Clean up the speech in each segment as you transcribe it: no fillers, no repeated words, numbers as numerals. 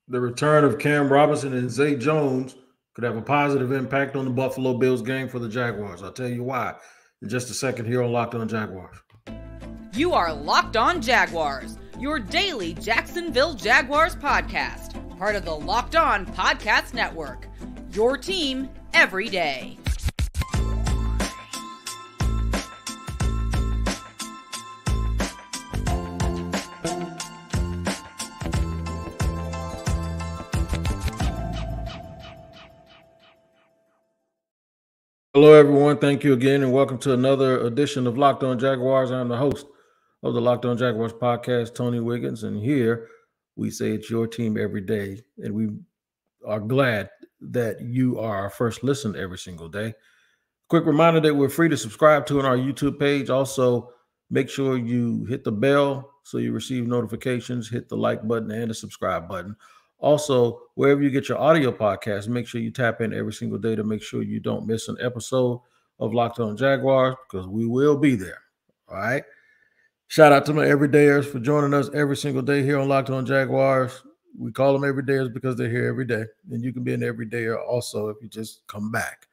The return of Cam Robinson and Zay Jones could have a positive impact on the Buffalo Bills game for the Jaguars. I'll tell you why in just a second here on Locked On Jaguars. You are Locked On Jaguars, your daily Jacksonville Jaguars podcast, part of the Locked On Podcast Network, your team every day. Hello, everyone. Thank you again, and welcome to another edition of Locked On Jaguars. I'm the host of the Locked On Jaguars podcast, Tony Wiggins, and here we say it's your team every day, and we are glad that you are our first listen every single day. Quick reminder that we're free to subscribe to on our YouTube page. Also, make sure you hit the bell so you receive notifications, hit the like button and the subscribe button. Also, wherever you get your audio podcast, make sure you tap in every single day to make sure you don't miss an episode of Locked On Jaguars, because we will be there. All right. Shout out to my everydayers for joining us every single day here on Locked On Jaguars. We call them everydayers because they're here every day. And you can be an everydayer also if you just come back.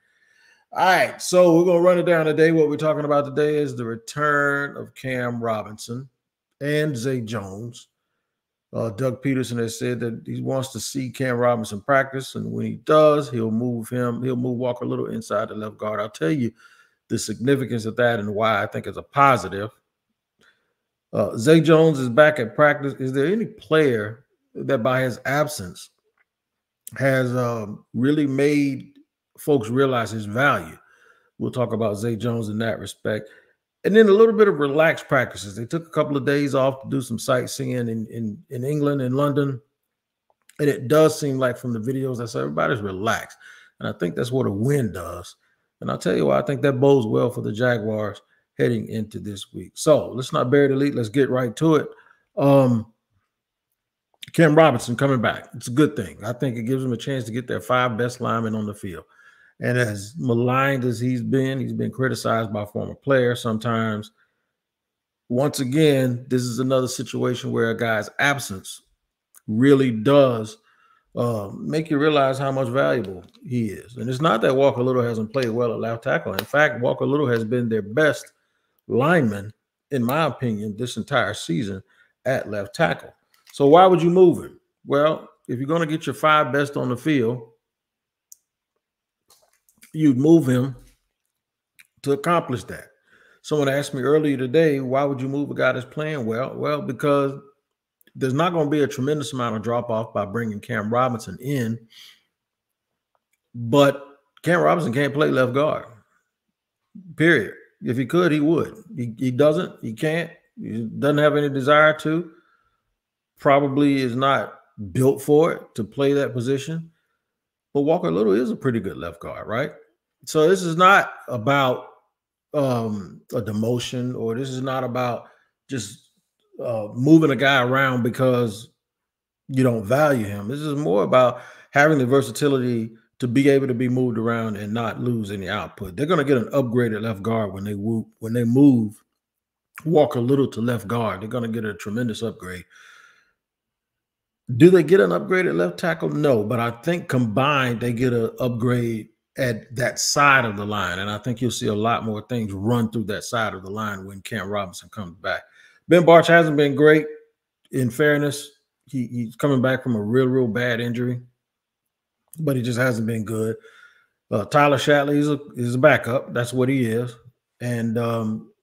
All right. So we're going to run it down today. What we're talking about today is the return of Cam Robinson and Zay Jones. Doug Pederson has said that he wants to see Cam Robinson practice, and when he does, he'll move Walker Little inside the left guard. I'll tell you the significance of that and why I think it's a positive. Zay Jones is back at practice. Is there any player that by his absence has really made folks realize his value? We'll talk about Zay Jones in that respect. And then a little bit of relaxed practices. They took a couple of days off to do some sightseeing in England and London. And it does seem like from the videos I saw, everybody's relaxed. And I think that's what a win does. And I'll tell you why I think that bodes well for the Jaguars heading into this week. So let's not bury the lead. Let's get right to it. Cam Robinson coming back. It's a good thing. I think it gives them a chance to get their 5 best linemen on the field. And as maligned as he's been criticized by former players sometimes. Once again, this is another situation where a guy's absence really does make you realize how much valuable he is. And it's not that Walker Little hasn't played well at left tackle. In fact, Walker Little has been their best lineman, in my opinion, this entire season at left tackle. So why would you move him? Well, if you're going to get your 5 best on the field, you'd move him to accomplish that. Someone asked me earlier today, why would you move a guy that's playing well? Well, because there's not going to be a tremendous amount of drop-off by bringing Cam Robinson in, but Cam Robinson can't play left guard, period. If he could, he would. He doesn't. He can't. He doesn't have any desire to. Probably is not built for it to play that position. But Walker Little is a pretty good left guard, right? So this is not about a demotion, or this is not about just moving a guy around because you don't value him. This is more about having the versatility to be able to be moved around and not lose any output. They're going to get an upgraded left guard when they move Walker Little to left guard. They're going to get a tremendous upgrade. Do they get an upgraded left tackle? No, but I think combined they get an upgrade at that side of the line, and I think you'll see a lot more things run through that side of the line when Cam Robinson comes back. Ben Barch hasn't been great, in fairness. He's coming back from a real bad injury, but he just hasn't been good. Tyler Shatley is a backup. That's what he is. And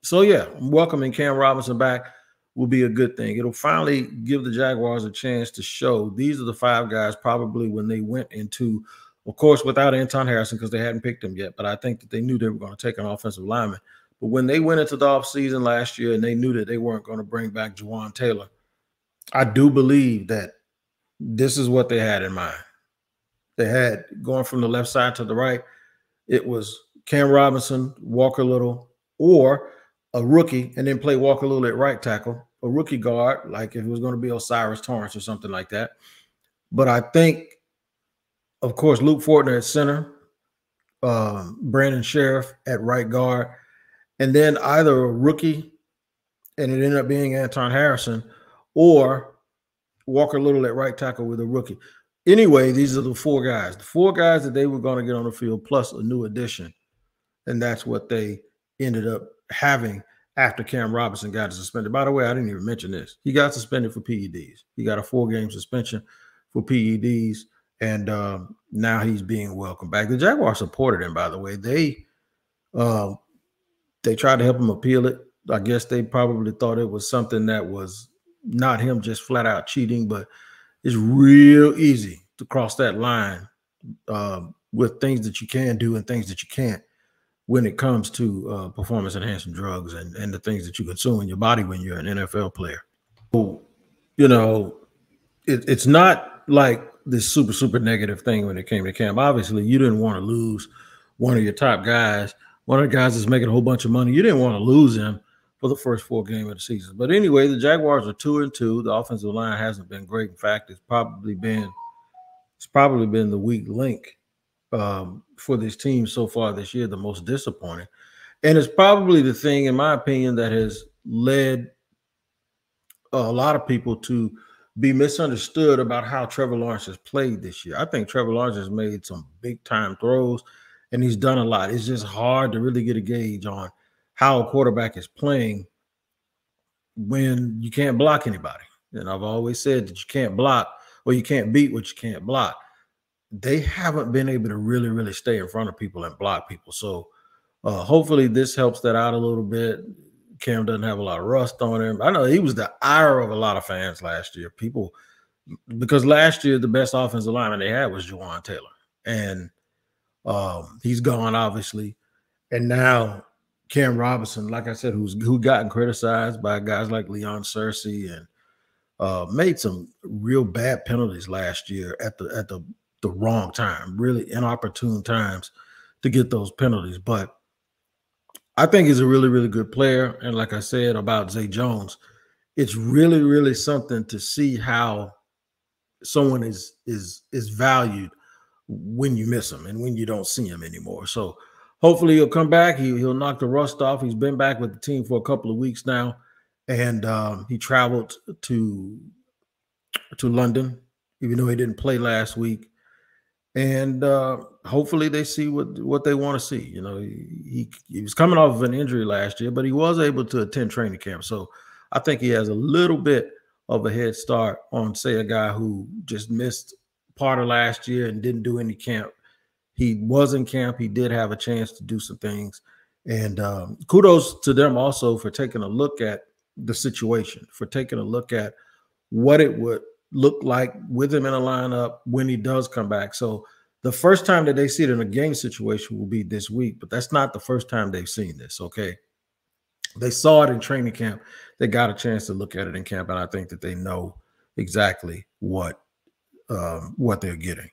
so, yeah, welcoming Cam Robinson back will be a good thing. It'll finally give the Jaguars a chance to show these are the 5 guys probably when they went into, of course, without Anton Harrison because they hadn't picked him yet, but I think that they knew they were going to take an offensive lineman. But when they went into the offseason last year and they knew that they weren't going to bring back Juwan Taylor, I do believe that this is what they had in mind. They had, going from the left side to the right, it was Cam Robinson, Walker Little, or a rookie, and then play Walker Little at right tackle, a rookie guard, like if it was going to be Osiris Torrance or something like that. But I think, of course, Luke Fortner at center, Brandon Sheriff at right guard, and then either a rookie, and it ended up being Anton Harrison, or Walker Little at right tackle with a rookie. Anyway, these are the four guys. The four guys that they were going to get on the field plus a new addition. And that's what they ended up having after Cam Robinson got suspended. By the way, I didn't even mention this. He got suspended for PEDs. He got a 4-game suspension for PEDs, and now he's being welcomed back. The Jaguars supported him, by the way. They tried to help him appeal it. I guess they probably thought it was something that was not him just flat out cheating, but it's real easy to cross that line with things that you can do and things that you can't when it comes to performance-enhancing drugs and the things that you consume in your body when you're an NFL player. So, it's not like this super, super negative thing when it came to Cam. Obviously, you didn't want to lose one of your top guys, one of the guys that's making a whole bunch of money. You didn't want to lose him for the first 4 games of the season. But anyway, the Jaguars are 2-2. The offensive line hasn't been great. In fact, it's probably been the weak link for this team so far this year, the most disappointing. And it's probably the thing, in my opinion, that has led a lot of people to be misunderstood about how Trevor Lawrence has played this year. I think Trevor Lawrence has made some big-time throws, and he's done a lot. It's just hard to really get a gauge on how a quarterback is playing when you can't block anybody. And I've always said that you can't block or you can't beat what you can't block. They haven't been able to really, really stay in front of people and block people. So hopefully this helps that out a little bit. Cam doesn't have a lot of rust on him. I know he was the ire of a lot of fans last year. Because last year the best offensive lineman they had was Juwan Taylor. And he's gone, obviously. And now Cam Robinson, like I said, who gotten criticized by guys like Leon Searcy and made some real bad penalties last year at the wrong time, really inopportune times to get those penalties. But I think he's a really, really good player. And like I said about Zay Jones, it's really, really something to see how someone is valued when you miss him and when you don't see him anymore. So hopefully he'll come back. He'll knock the rust off. He's been back with the team for a couple of weeks now. And he traveled to London, even though he didn't play last week. And hopefully they see what they want to see. You know, he was coming off of an injury last year, but he was able to attend training camp. So I think he has a little bit of a head start on, say, a guy who just missed part of last year and didn't do any camp. He was in camp. He did have a chance to do some things. And kudos to them also for taking a look at the situation, for taking a look at what it would look like with him in a lineup when he does come back. So the first time that they see it in a game situation will be this week, but that's not the first time they've seen this, okay? They saw it in training camp. They got a chance to look at it in camp, and I think that they know exactly what they're getting.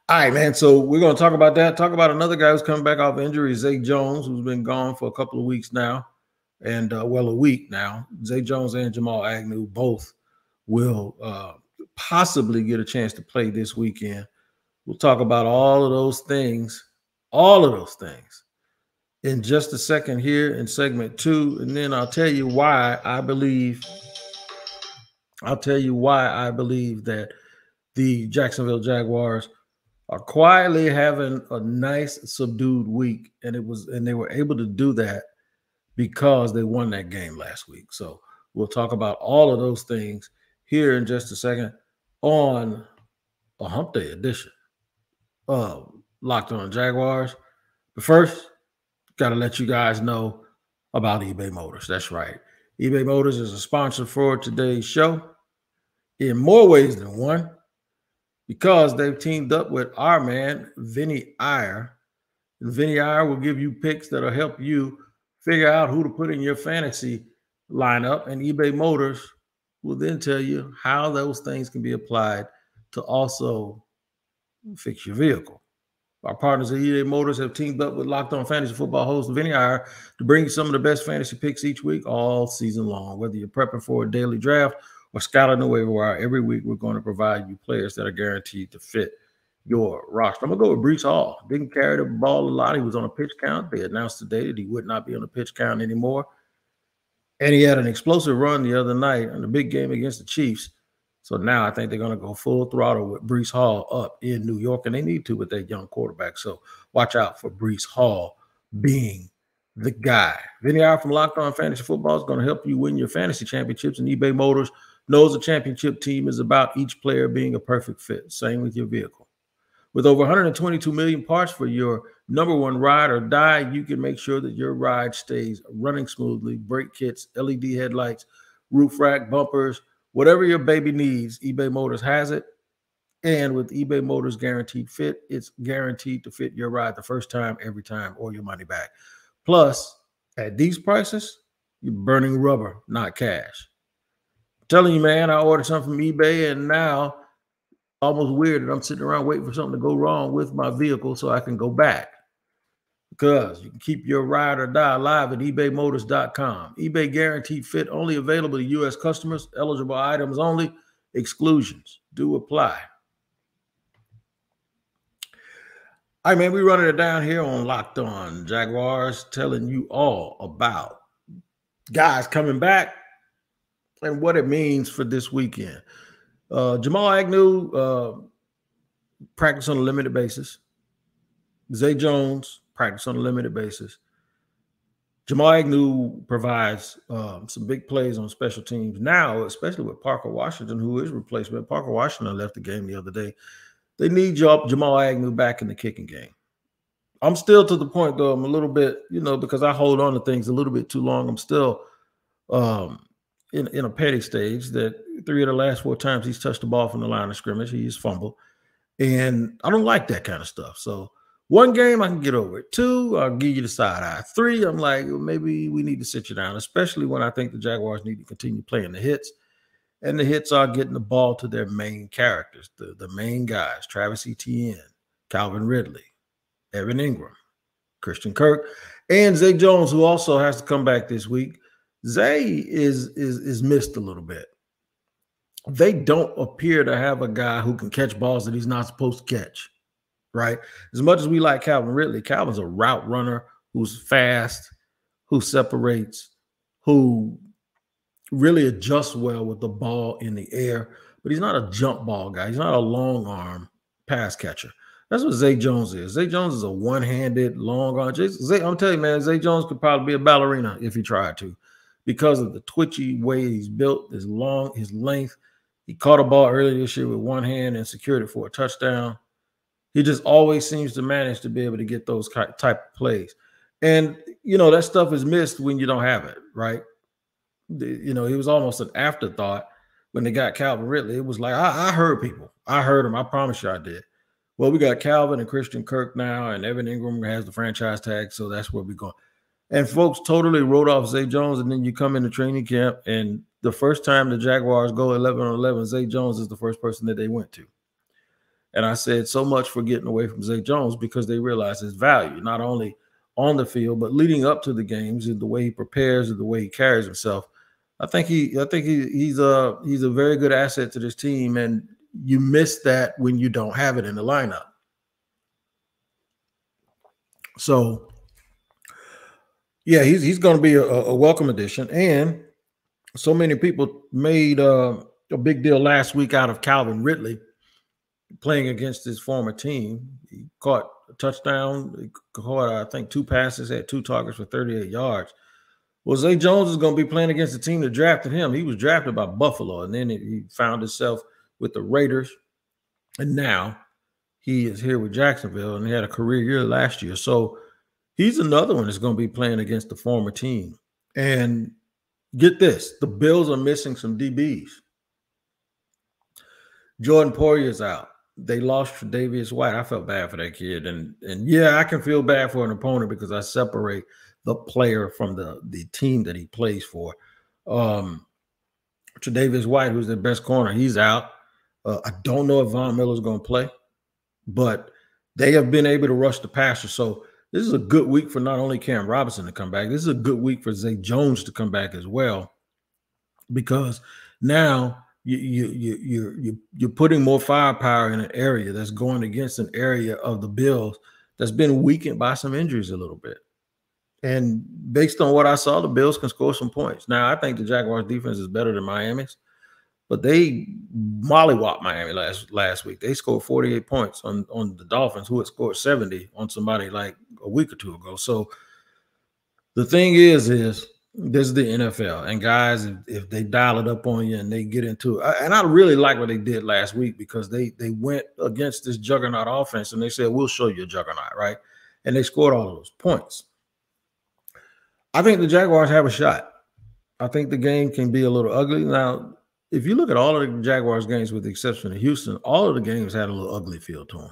All right, man, so we're going to talk about that. Talk about another guy who's coming back off injury, Zay Jones, who's been gone for a couple of weeks now, and a week now. Zay Jones and Jamal Agnew both will possibly get a chance to play this weekend. We'll talk about all of those things in just a second here in segment 2. And then I'll tell you why I believe that the Jacksonville Jaguars are quietly having a nice subdued week. And they were able to do that because they won that game last week. So we'll talk about all of those things here in just a second on a hump day edition of Locked On Jaguars. But first, got to let you guys know about eBay Motors. That's right. eBay Motors is a sponsor for today's show in more ways than one, because they've teamed up with our man, Vinny Iyer. And Vinny Iyer will give you picks that'll help you figure out who to put in your fantasy lineup. And eBay Motors will then tell you how those things can be applied to also fix your vehicle. Our partners at eBay Motors have teamed up with Locked On Fantasy Football host Vinny Iyer to bring you some of the best fantasy picks each week, all season long. Whether you're prepping for a daily draft or scouting the waiver wire, every week we're going to provide you players that are guaranteed to fit your roster. I'm going to go with Breece Hall. Didn't carry the ball a lot. He was on a pitch count. They announced today that he would not be on a pitch count anymore. And he had an explosive run the other night in the big game against the Chiefs So now I think they're going to go full throttle with Breece Hall up in New York, and they need to with that young quarterback. So watch out for Breece Hall being the guy. Vinny R from Locked On Fantasy Football is going to help you win your fantasy championships, and eBay Motors knows a championship team is about each player being a perfect fit. Same with your vehicle. With over 122 million parts for your number one ride or die, you can make sure that your ride stays running smoothly. Brake kits, LED headlights, roof rack, bumpers, whatever your baby needs, eBay Motors has it. And with eBay Motors Guaranteed Fit, it's guaranteed to fit your ride the first time, every time, or your money back. Plus, at these prices, you're burning rubber, not cash. I'm telling you, man, I ordered something from eBay, and now almost weird that I'm sitting around waiting for something to go wrong with my vehicle so I can go back. Because you can keep your ride or die alive at ebaymotors.com. eBay Guaranteed Fit only available to U.S. customers. Eligible items only. Exclusions do apply. All right, man, we're running it down here on Locked On Jaguars, telling you all about guys coming back and what it means for this weekend. Jamal Agnew practice on a limited basis. Zay Jones practice on a limited basis. Jamal Agnew provides some big plays on special teams now, especially with Parker Washington, who is replacement. Parker Washington left the game the other day. They need Jamal Agnew back in the kicking game. I'm still to the point, though, I'm a little bit, because I hold on to things a little bit too long. I'm still in a petty stage that 3 of the last 4 times he's touched the ball from the line of scrimmage, he's fumbled. And I don't like that kind of stuff. So 1 game, I can get over it. 2, I'll give you the side eye. 3, I'm like, well, maybe we need to sit you down, especially when I think the Jaguars need to continue playing the hits. And the hits are getting the ball to their main characters, the main guys, Travis Etienne, Calvin Ridley, Evan Ingram, Christian Kirk, and Zay Jones, who also has to come back this week. Zay is missed a little bit. They don't appear to have a guy who can catch balls that he's not supposed to catch, right? As much as we like Calvin Ridley, Calvin's a route runner who's fast, who separates, who really adjusts well with the ball in the air, but he's not a jump ball guy. He's not a long arm pass catcher. That's what Zay Jones is. Zay Jones is a one-handed, long arm. I'm telling you, man, Zay Jones could probably be a ballerina if he tried to, because of the twitchy way he's built, his length. He caught a ball earlier this year with one hand and secured it for a touchdown. He just always seems to manage to be able to get those type of plays. And, that stuff is missed when you don't have it, right? It was almost an afterthought when they got Calvin Ridley. It was like, I heard people. I heard them. I promise you I did. Well, we got Calvin and Christian Kirk now, and Evan Ingram has the franchise tag, so that's where we're going. And folks totally wrote off Zay Jones, and then you come into training camp, and the first time the Jaguars go 11-11, Zay Jones is the first person that they went to. And I said, so much for getting away from Zay Jones, because they realize his value, not only on the field, but leading up to the games, and the way he prepares and the way he carries himself. I think he's a very good asset to this team, and you miss that when you don't have it in the lineup. So, yeah, he's going to be a welcome addition. And so many people made a big deal last week out of Calvin Ridley playing against his former team. He caught a touchdown. He caught, I think, 2 passes, had 2 targets for 38 yards. Well, Zay Jones is going to be playing against the team that drafted him. He was drafted by Buffalo, and then he found himself with the Raiders, and now he is here with Jacksonville, and he had a career year last year. So he's another one that's going to be playing against the former team. And get this, the Bills are missing some DBs. Jordan Poyer's out. They lost Tre'Davious White. I felt bad for that kid. And yeah, I can feel bad for an opponent because I separate the player from the team that he plays for. Tre'Davious White, who's their best corner, he's out. I don't know if Von Miller's going to play, but they have been able to rush the passer. So this is a good week for not only Cam Robinson to come back. This is a good week for Zay Jones to come back as well, because now you're putting more firepower in an area that's going against an area of the Bills that's been weakened by some injuries a little bit. And based on what I saw, the Bills can score some points. Now, I think the Jaguars defense is better than Miami's. but they mollywopped Miami last week. They scored 48 points on the Dolphins, who had scored 70 on somebody like a week or two ago. So the thing is this is the NFL, and guys, if they dial it up on you and they get into it, and I really like what they did last week, because they went against this juggernaut offense and they said, we'll show you a juggernaut, right? And they scored all of those points. I think the Jaguars have a shot. I think the game can be a little ugly. Now, if you look at all of the Jaguars games, with the exception of Houston, all of the games had a little ugly feel to them.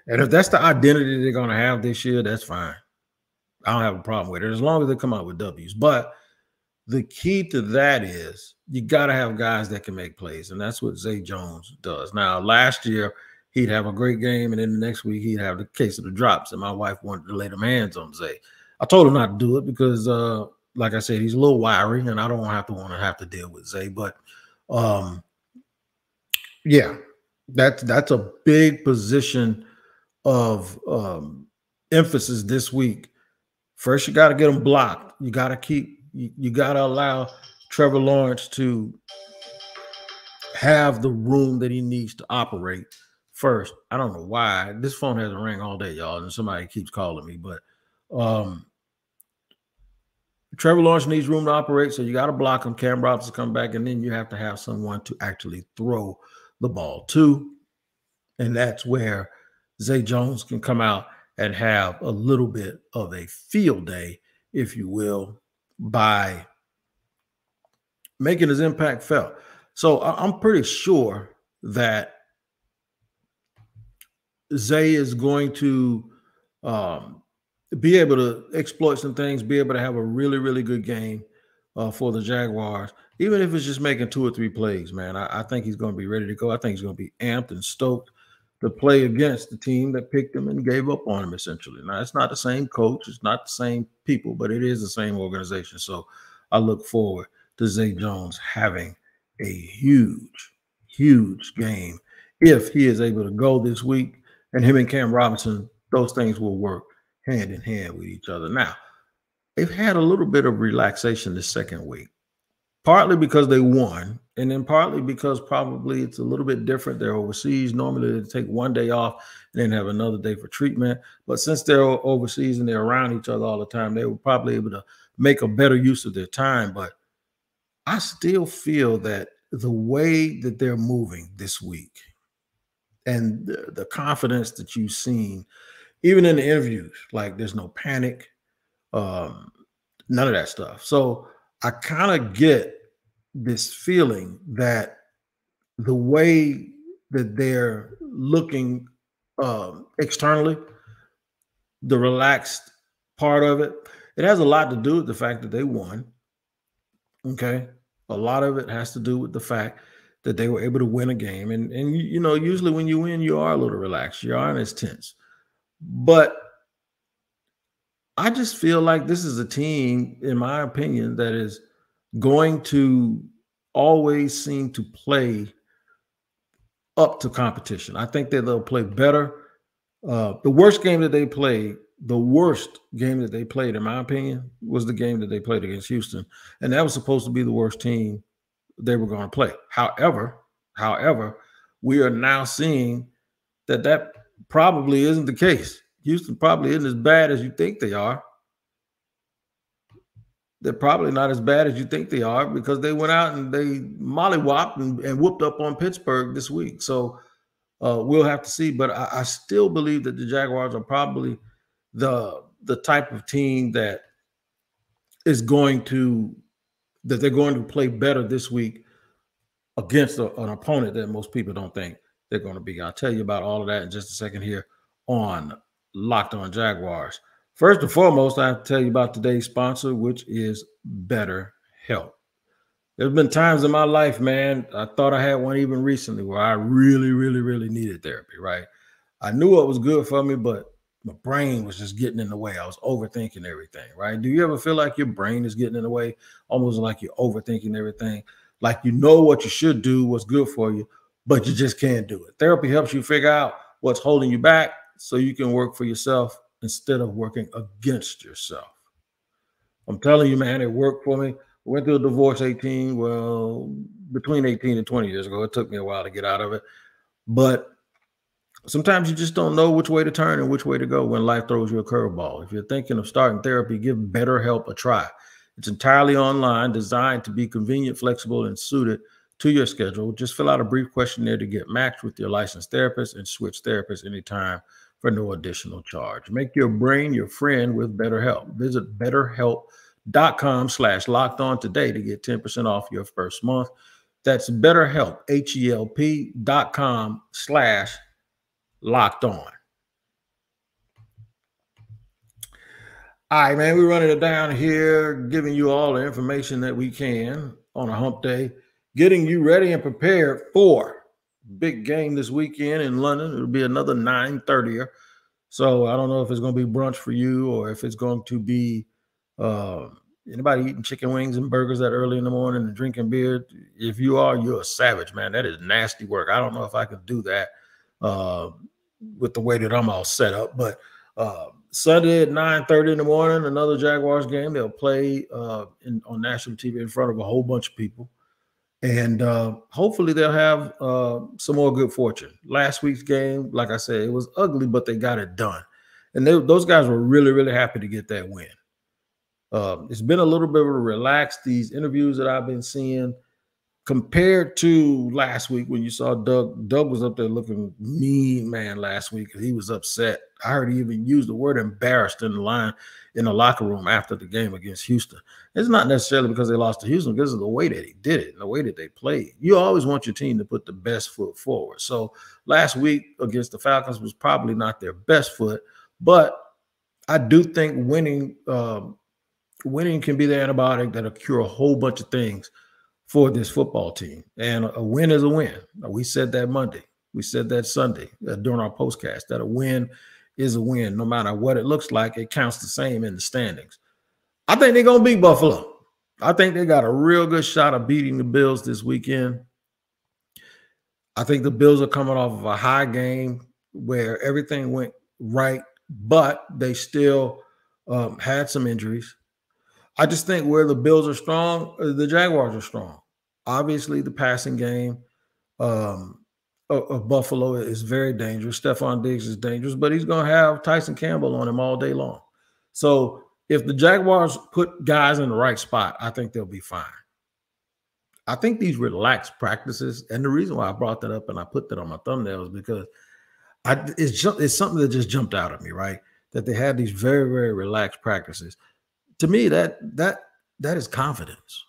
And if that's the identity they're going to have this year, that's fine. I don't have a problem with it, as long as they come out with W's. But the key to that is you got to have guys that can make plays, and that's what Zay Jones does. Now, last year, he'd have a great game, and then the next week he'd have the case of the drops, and my wife wanted to lay them hands on Zay. I told him not to do it because, like I said, he's a little wiry, and I don't want to deal with Zay. But, yeah, that's a big position of emphasis this week. First, you got to get them blocked. You got to allow Trevor Lawrence to have the room that he needs to operate first. I don't know why. This phone hasn't rang all day, y'all, and somebody keeps calling me. But Trevor Lawrence needs room to operate, so you got to block him. Cam Robinson come back, and then you have to have someone to actually throw the ball to. And that's where Zay Jones can come out and have a little bit of a field day, if you will, by making his impact felt. So I'm pretty sure that Zay is going to be able to exploit some things, be able to have a really, really good game for the Jaguars, even if it's just making 2 or 3 plays, man. I think he's going to be ready to go. I think he's going to be amped and stoked to play against the team that picked him and gave up on him, essentially. Now, it's not the same coach. It's not the same people, but it is the same organization. So I look forward to Zay Jones having a huge, huge game if he is able to go this week. And him and Cam Robinson, those things will work hand in hand with each other. Now, they've had a little bit of relaxation this second week, partly because they won, and then partly because probably it's a little bit different. They're overseas. Normally they take 1 day off and then have another day for treatment. But since they're overseas and they're around each other all the time, they were probably able to make a better use of their time. But I still feel that the way that they're moving this week and the confidence that you've seen, even in the interviews, like there's no panic, none of that stuff. So I kind of get this feeling that the way that they're looking externally, the relaxed part of it, it has a lot to do with the fact that they won. Okay. A lot of it has to do with the fact that they were able to win a game. And you know, usually when you win, you are a little relaxed. You aren't as tense. But I just feel like this is a team, in my opinion, that is going to always seem to play up to competition. I think that they'll play better. The worst game that they played, in my opinion, was the game that they played against Houston. And that was supposed to be the worst team they were going to play. However, we are now seeing that probably isn't the case. Houston probably isn't as bad as you think they are. They're probably not as bad as you think they are, because they went out and they mollywopped and whooped up on Pittsburgh this week. So we'll have to see. But I still believe that the Jaguars are probably the type of team that they're going to play better this week against an opponent that most people don't think they're going to be. I'll tell you about all of that in just a second here on Locked On Jaguars. First and foremost, I have to tell you about today's sponsor, which is BetterHelp. There's been times in my life, man, I thought I had one even recently, where I really, really, really needed therapy, right? I knew it was good for me, but my brain was just getting in the way. I was overthinking everything, right? Do you ever feel like your brain is getting in the way, almost like you're overthinking everything? Like you know what you should do, what's good for you, but you just can't do it. Therapy helps you figure out what's holding you back so you can work for yourself instead of working against yourself. I'm telling you, man, it worked for me. Went through a divorce between 18 and 20 years ago. It took me a while to get out of it. But sometimes you just don't know which way to turn and which way to go when life throws you a curveball. If you're thinking of starting therapy, give BetterHelp a try. It's entirely online, designed to be convenient, flexible, and suited to your schedule. Just fill out a brief questionnaire to get matched with your licensed therapist and switch therapists anytime for no additional charge. Make your brain your friend with BetterHelp. Visit BetterHelp.com/lockedon today to get 10% off your first month. That's BetterHelp, HELP.com/lockedon. All right, man, we're running it down here, giving you all the information that we can on a hump day, getting you ready and prepared for big game this weekend in London. It'll be another 9:30er. So I don't know if it's going to be brunch for you or if it's going to be anybody eating chicken wings and burgers that early in the morning and drinking beer. If you are, you're a savage, man. That is nasty work. I don't know if I could do that with the way that I'm all set up, but Sunday at 9:30 in the morning, another Jaguars game. They'll play on national TV in front of a whole bunch of people. And hopefully they'll have some more good fortune. Last week's game, like I said, it was ugly, but they got it done. And those guys were really, really happy to get that win. It's been a little bit of a relaxed, these interviews that I've been seeing, compared to last week when you saw Doug. Doug was up there looking mean, man, last week. He was upset. I heard he even used the word embarrassed in the locker room after the game against Houston. It's not necessarily because they lost to Houston, because of the way that he did it and the way that they played. You always want your team to put the best foot forward. So last week against the Falcons was probably not their best foot, but I do think winning can be the antibiotic that'll cure a whole bunch of things for this football team. And a win is a win. We said that Monday. We said that Sunday during our postcast, that a win is a win. No matter what it looks like, it counts the same in the standings. I think they're going to beat Buffalo. I think they got a real good shot of beating the Bills this weekend. I think the Bills are coming off of a high game where everything went right, but they still had some injuries. I just think where the Bills are strong, the Jaguars are strong. Obviously, the passing game of Buffalo is very dangerous. Stephon Diggs is dangerous, but he's going to have Tyson Campbell on him all day long. So if the Jaguars put guys in the right spot, I think they'll be fine. I think these relaxed practices, and the reason why I brought that up and I put that on my thumbnail is because it's something that just jumped out at me, right? That they had these very, very relaxed practices. To me, that is confidence.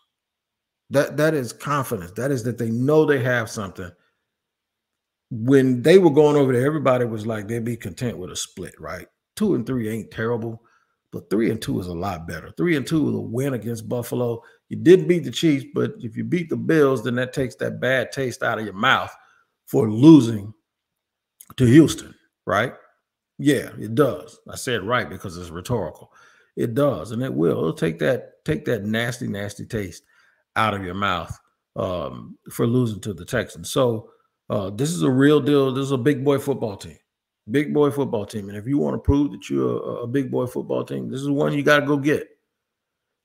That is confidence. That is that they know they have something. When they were going over there, everybody was like they'd be content with a split, right? 2-3 ain't terrible, but 3-2 is a lot better. 3-2 is a win against Buffalo. You did beat the Chiefs, but if you beat the Bills, then that takes that bad taste out of your mouth for losing to Houston, right? Yeah, it does. I said right because it's rhetorical. It does, and it will. It'll take that nasty, nasty taste out of your mouth for losing to the Texans. So this is a real deal. This is a big boy football team. Big boy football team. And if you want to prove that you're a big boy football team, this is one you got to go get.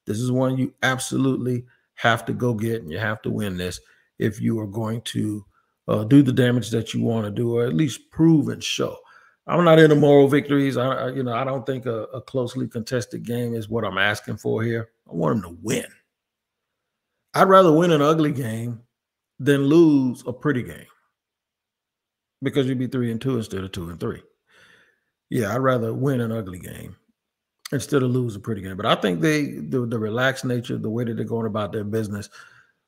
This is one you absolutely have to go get, and you have to win this if you are going to do the damage that you want to do, or at least prove and show. I'm not into moral victories. I don't think a closely contested game is what I'm asking for here. I want them to win. I'd rather win an ugly game than lose a pretty game, because you'd be 3-2 instead of 2-3. Yeah, I'd rather win an ugly game instead of lose a pretty game. But I think the relaxed nature, the way that they're going about their business,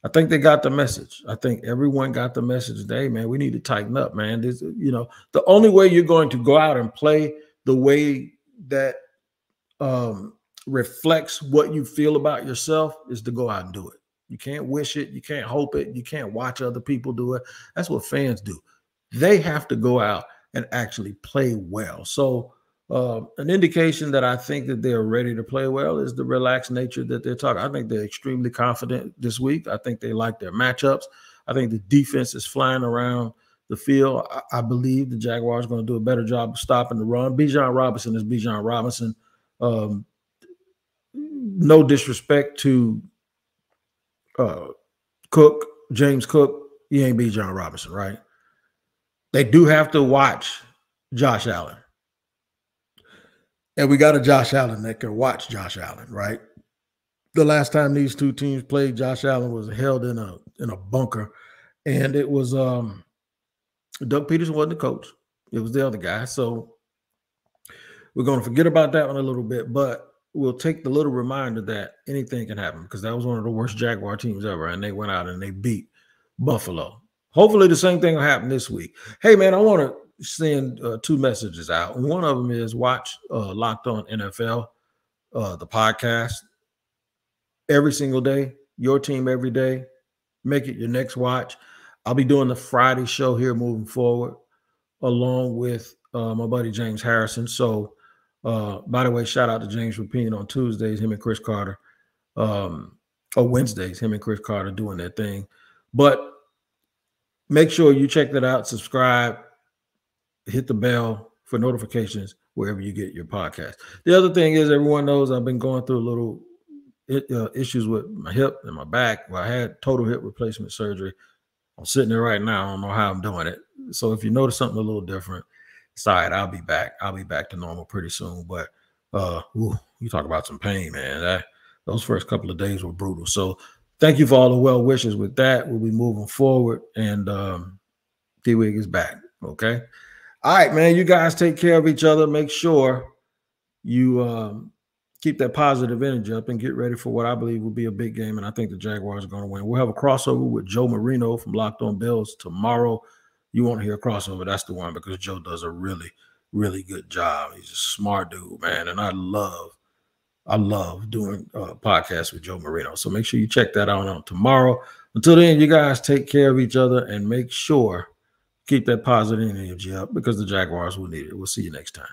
I think they got the message. I think everyone got the message today, man. We need to tighten up, man. This, the only way you're going to go out and play the way that reflects what you feel about yourself is to go out and do it. You can't wish it. You can't hope it. You can't watch other people do it. That's what fans do. They have to go out and actually play well. So an indication that I think that they're ready to play well is the relaxed nature that they're talking. I think they're extremely confident this week. I think they like their matchups. I think the defense is flying around the field. I believe the Jaguars are going to do a better job of stopping the run. Bijan Robinson is Bijan Robinson. No disrespect to Cook, James Cook, he ain't beat John Robinson, right? They do have to watch Josh Allen. And we got a Josh Allen that can watch Josh Allen, right? The last time these two teams played, Josh Allen was held in a bunker. And it was Doug Pederson wasn't the coach. It was the other guy. So we're going to forget about that one a little bit, but we'll take the little reminder that anything can happen because that was one of the worst Jaguar teams ever, and they went out and they beat Buffalo. Hopefully the same thing will happen this week. Hey, man, I want to send 2 messages out. One of them is watch Locked On NFL, the podcast, every single day, your team every day. Make it your next watch. I'll be doing the Friday show here moving forward along with my buddy James Harrison. So, by the way, shout out to James Rapine on Tuesdays, him and Chris Carter. Or Wednesdays, him and Chris Carter doing their thing. But make sure you check that out, subscribe, hit the bell for notifications wherever you get your podcast. The other thing is everyone knows I've been going through a little issues with my hip and my back. Well, I had total hip replacement surgery. I'm sitting there right now. I don't know how I'm doing it. So if you notice something a little different, it's all right. I'll be back. I'll be back to normal pretty soon. But you talk about some pain, man. Those first couple of days were brutal. So thank you for all the well wishes with that. We'll be moving forward. And D-Wig is back. Okay. All right, man. You guys take care of each other. Make sure you keep that positive energy up and get ready for what I believe will be a big game. And I think the Jaguars are going to win. We'll have a crossover with Joe Marino from Locked On Bills tomorrow. You won't hear a crossover. That's the one because Joe does a really, really good job. He's a smart dude, man. And I love doing podcasts with Joe Marino. So make sure you check that out on tomorrow. Until then, you guys take care of each other and make sure keep that positive energy up because the Jaguars will need it. We'll see you next time.